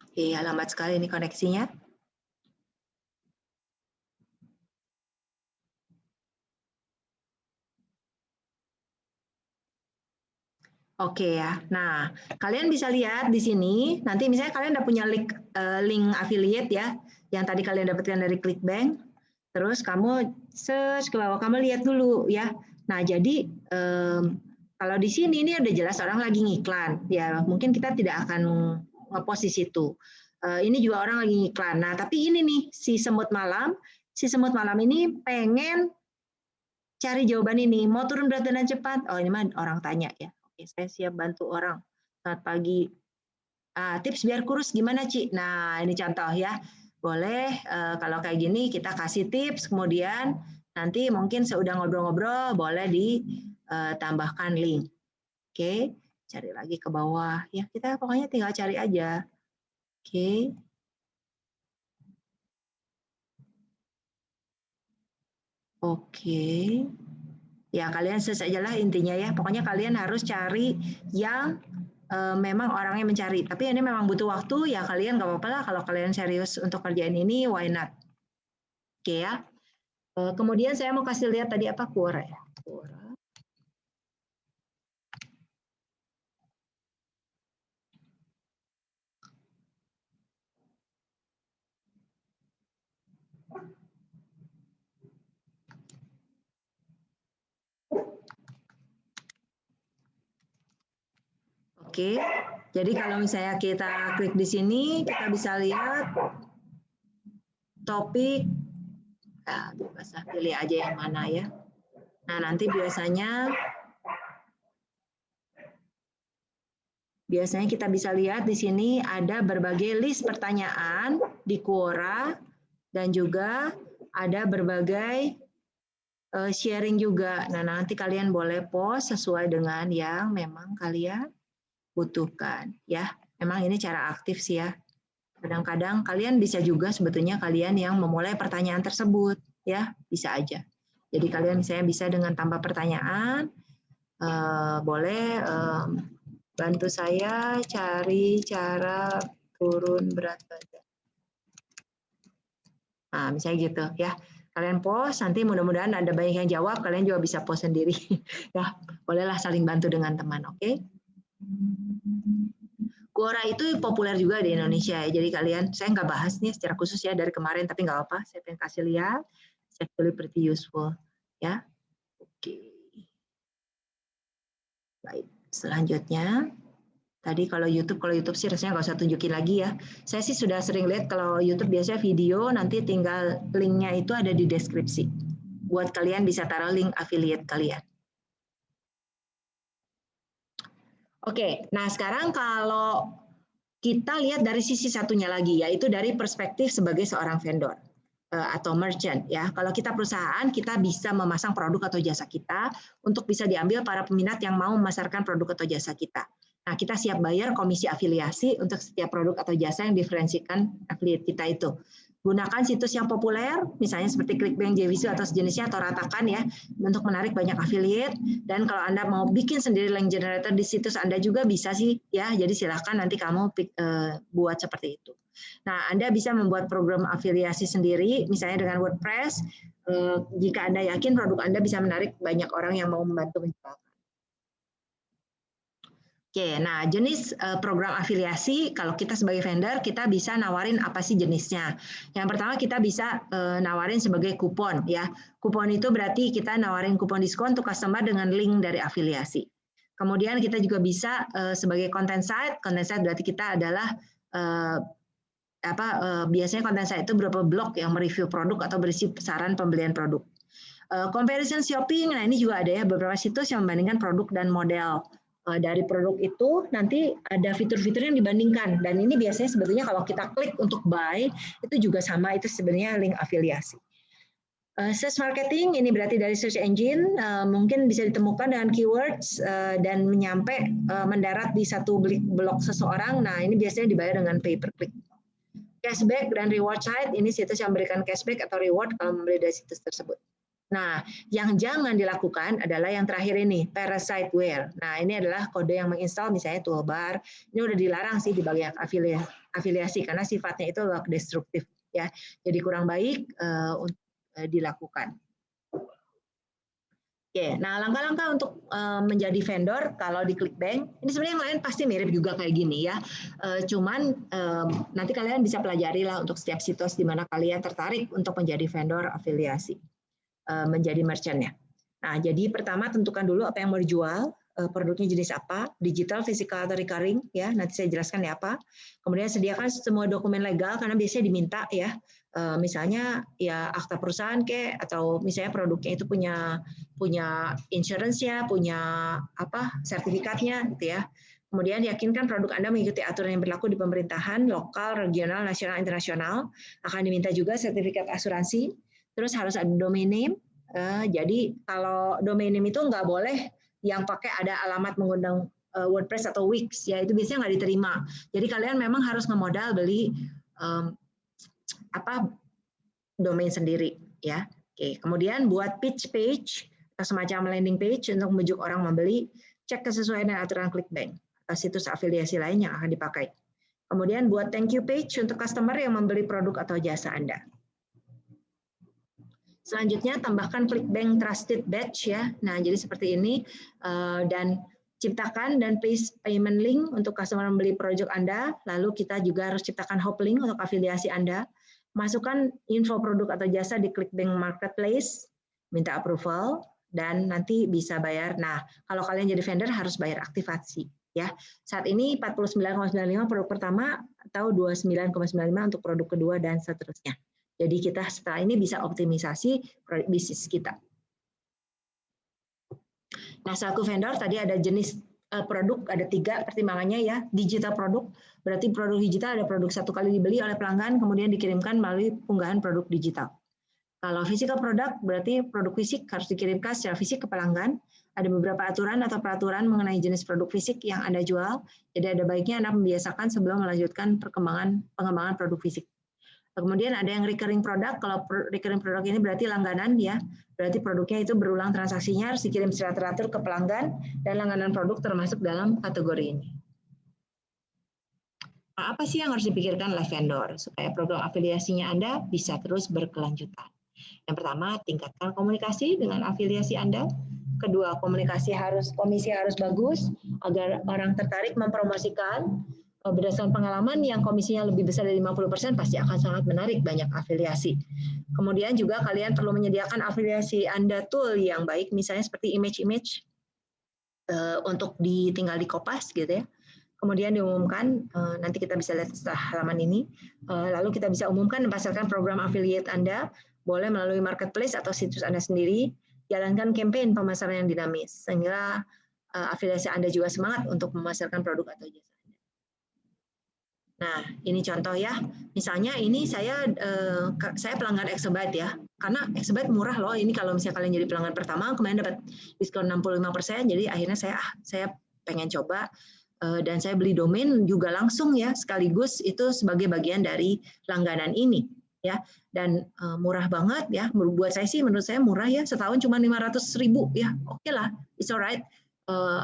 Oke, lambat sekali ini koneksinya. Oke ya. Nah, kalian bisa lihat di sini. Nanti misalnya kalian udah punya link affiliate ya, yang tadi kalian dapatkan dari ClickBank. Terus kamu search ke bawah, kamu lihat dulu ya. Nah, jadi kalau di sini ini udah jelas orang lagi ngiklan. Ya, mungkin kita tidak akan ngepost di situ. Ini juga orang lagi ngiklan. Nah, tapi ini nih si semut malam ini pengen cari jawaban ini. Mau turun berat badan cepat? Oh, ini mah orang tanya ya. Oke, saya siap bantu orang. Selamat pagi. Tips biar kurus gimana, Ci? Nah, ini contoh ya. Boleh kalau kayak gini kita kasih tips, kemudian nanti mungkin seudah ngobrol-ngobrol boleh ditambahkan link. Oke, cari lagi ke bawah. Ya, kita pokoknya tinggal cari aja. Oke. Oke. Ya, kalian search aja lah intinya ya. Pokoknya kalian harus cari yang memang orangnya mencari. Tapi ini memang butuh waktu, ya kalian nggak apa-apa lah kalau kalian serius untuk kerjaan ini, why not? Oke ya. Kemudian saya mau kasih lihat tadi apa Quora ya. Quora. Oke, jadi kalau misalnya kita klik di sini, kita bisa lihat topik, nah, pilih aja yang mana ya. Nah, nanti biasanya kita bisa lihat di sini ada berbagai list pertanyaan di Quora dan juga ada berbagai sharing juga. Nah, nanti kalian boleh post sesuai dengan yang memang kalian butuhkan ya. Memang ini cara aktif sih ya. Kadang-kadang kalian bisa juga sebetulnya kalian yang memulai pertanyaan tersebut ya, bisa aja. Jadi kalian misalnya bisa dengan tambah pertanyaan, boleh bantu saya cari cara turun berat badan. Nah, misalnya gitu ya. Kalian post, nanti mudah-mudahan ada banyak yang jawab, kalian juga bisa post sendiri. Ya, bolehlah saling bantu dengan teman, oke? Quora itu populer juga di Indonesia ya. Jadi kalian, saya nggak bahas nih secara khusus ya dari kemarin, tapi nggak apa, saya pengen kasih lihat. It's actually pretty useful, ya. Oke. Baik, selanjutnya. Tadi kalau YouTube sih rasanya nggak usah tunjukin lagi ya. Saya sih sudah sering lihat kalau YouTube biasanya video, nanti tinggal linknya itu ada di deskripsi. Buat kalian bisa taruh link affiliate kalian. Oke, nah sekarang kalau kita lihat dari sisi satunya lagi, yaitu dari perspektif sebagai seorang vendor atau merchant ya. Kalau kita perusahaan, kita bisa memasang produk atau jasa kita untuk bisa diambil para peminat yang mau memasarkan produk atau jasa kita. Nah, kita siap bayar komisi afiliasi untuk setiap produk atau jasa yang diferensikan affiliate kita itu. Gunakan situs yang populer, misalnya seperti ClickBank, JVZoo, atau sejenisnya, atau ratakan ya, untuk menarik banyak affiliate. Dan kalau Anda mau bikin sendiri link generator di situs Anda juga bisa sih, ya. Jadi silahkan nanti kamu buat seperti itu. Nah, Anda bisa membuat program afiliasi sendiri, misalnya dengan WordPress, jika Anda yakin produk Anda bisa menarik banyak orang yang mau membantu menjualkan. Oke, nah jenis program afiliasi, kalau kita sebagai vendor, kita bisa nawarin apa sih jenisnya. Yang pertama kita bisa nawarin sebagai kupon ya. Kupon itu berarti kita nawarin kupon diskon untuk customer dengan link dari afiliasi. Kemudian kita juga bisa sebagai content site berarti kita adalah biasanya content site itu beberapa blog yang mereview produk atau berisi saran pembelian produk. Comparison shopping, nah ini juga ada ya beberapa situs yang membandingkan produk dan model. Dari produk itu nanti ada fitur-fitur yang dibandingkan, dan ini biasanya sebetulnya kalau kita klik untuk buy itu juga sama, itu sebenarnya link afiliasi. Search marketing ini berarti dari search engine mungkin bisa ditemukan dengan keywords dan mendarat di satu blog seseorang. Nah ini biasanya dibayar dengan pay per click. Cashback dan reward site ini situs yang memberikan cashback atau reward kalau membeli dari situs tersebut. Nah, yang jangan dilakukan adalah yang terakhir ini, parasiteware. Nah, ini adalah kode yang menginstal misalnya toolbar. Ini udah dilarang sih di bagian afiliasi karena sifatnya itu destruktif ya. Jadi kurang baik untuk dilakukan. Oke, nah langkah-langkah untuk menjadi vendor kalau di ClickBank, ini sebenarnya yang lain pasti mirip juga kayak gini ya. Cuman nanti kalian bisa pelajari lah untuk setiap situs di mana kalian tertarik untuk menjadi vendor afiliasi. Menjadi merchant-nya. Nah, jadi pertama tentukan dulu apa yang mau dijual, produknya jenis apa, digital, physical, atau recurring, ya. Nanti saya jelaskan ya apa. Kemudian sediakan semua dokumen legal karena biasanya diminta ya. Misalnya ya akta perusahaan atau misalnya produknya itu punya insurance-nya, punya sertifikatnya gitu ya. Kemudian yakinkan produk Anda mengikuti aturan yang berlaku di pemerintahan lokal, regional, nasional, internasional. Akan diminta juga sertifikat asuransi. Terus harus ada domain name. Jadi kalau domain name itu nggak boleh yang pakai ada alamat mengundang WordPress atau Wix, ya itu biasanya nggak diterima. Jadi kalian memang harus ngemodal beli domain sendiri, ya. Oke. Kemudian buat pitch page atau semacam landing page untuk membujuk orang membeli. Cek kesesuaian dengan aturan ClickBank atau situs afiliasi lain yang akan dipakai. Kemudian buat thank you page untuk customer yang membeli produk atau jasa Anda. Selanjutnya tambahkan ClickBank Trusted Badge ya. Nah, jadi seperti ini dan ciptakan dan paste payment link untuk customer membeli produk Anda. Lalu kita juga harus ciptakan hop link untuk afiliasi Anda. Masukkan info produk atau jasa di ClickBank Marketplace, minta approval dan nanti bisa bayar. Nah, kalau kalian jadi vendor harus bayar aktivasi ya. Saat ini 49,95 produk pertama atau 29,95 untuk produk kedua dan seterusnya. Jadi kita setelah ini bisa optimisasi bisnis kita. Nah, selaku vendor tadi ada jenis produk, ada 3 pertimbangannya ya. Digital produk, Berarti produk digital ada produk satu kali dibeli oleh pelanggan, kemudian dikirimkan melalui unggahan produk digital. Kalau physical product, berarti produk fisik harus dikirimkan secara fisik ke pelanggan. Ada beberapa aturan atau peraturan mengenai jenis produk fisik yang Anda jual, jadi ada baiknya Anda membiasakan sebelum melanjutkan pengembangan produk fisik. Kemudian ada yang recurring product, kalau recurring product ini berarti langganan ya, berarti produknya itu berulang transaksinya, harus dikirim secara teratur ke pelanggan, dan langganan produk termasuk dalam kategori ini. Nah, apa sih yang harus dipikirkan oleh vendor supaya program afiliasinya Anda bisa terus berkelanjutan? Yang pertama, tingkatkan komunikasi dengan afiliasi Anda. Kedua, komisi harus bagus agar orang tertarik mempromosikan. Berdasarkan pengalaman yang komisinya lebih besar dari 50% pasti akan sangat menarik banyak afiliasi. Kemudian juga kalian perlu menyediakan afiliasi Anda tool yang baik, misalnya seperti image-image untuk tinggal di Kopas gitu ya. Kemudian diumumkan, nanti kita bisa lihat setelah halaman ini, lalu kita bisa umumkan dan pasarkan program affiliate Anda, boleh melalui marketplace atau situs Anda sendiri, jalankan campaign pemasaran yang dinamis, sehingga afiliasi Anda juga semangat untuk memasarkan produk atau jasa Anda. Nah, ini contoh ya, misalnya ini saya pelanggan Exabyte ya, karena Exabyte murah loh, ini kalau misalnya kalian jadi pelanggan pertama, kemarin dapat diskon 65%, jadi akhirnya saya pengen coba, dan saya beli domain juga langsung ya, sekaligus itu sebagai bagian dari langganan ini ya, dan murah banget ya, menurut saya murah ya, setahun cuma 500.000 ya, oke lah, it's alright,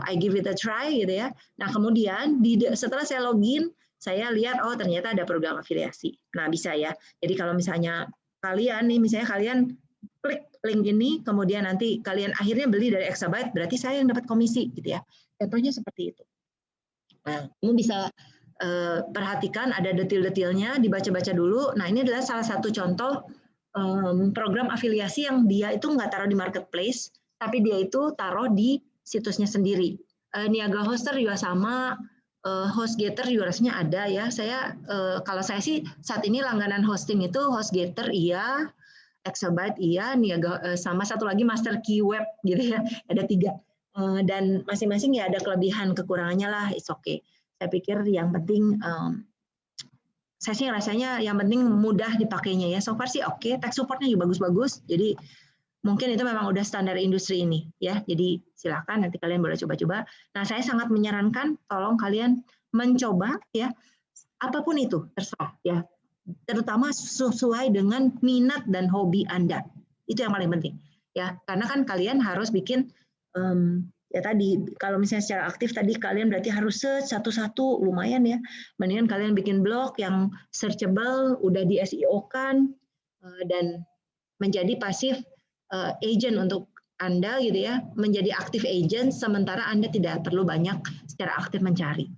I give it a try gitu ya. Nah kemudian setelah saya login, saya lihat oh ternyata ada program afiliasi. Nah bisa ya, jadi kalau misalnya kalian klik link ini, kemudian nanti kalian akhirnya beli dari Exabyte, berarti saya yang dapat komisi gitu ya, contohnya seperti itu. Nah, kamu bisa perhatikan ada detail-detailnya, dibaca-baca dulu. Nah, ini adalah salah satu contoh program afiliasi yang dia itu nggak taruh di marketplace, tapi dia itu taruh di situsnya sendiri. Niaga Hoster juga sama, HostGator juga rasanya ada ya. Kalau saya sih saat ini langganan hosting itu HostGator iya, Exabyte iya, Niaga sama satu lagi Master Key Web gitu ya. Ada 3. Dan masing-masing ya ada kelebihan kekurangannya lah, it's okay. Saya pikir yang penting saya sih rasanya yang penting mudah dipakainya ya. So far sih oke, tech supportnya juga bagus-bagus. Jadi mungkin itu memang udah standar industri ini ya. Jadi silakan nanti kalian boleh coba-coba. Nah, saya sangat menyarankan tolong kalian mencoba ya. Apapun itu terserah ya. Terutama sesuai dengan minat dan hobi Anda. Itu yang paling penting ya. Karena kan kalian harus bikin ya tadi kalau misalnya secara aktif tadi kalian berarti harus search satu-satu, lumayan ya. Mendingan kalian bikin blog yang searchable, udah di SEO kan, dan menjadi pasif agent untuk Anda gitu ya, menjadi aktif agent sementara Anda tidak perlu banyak secara aktif mencari.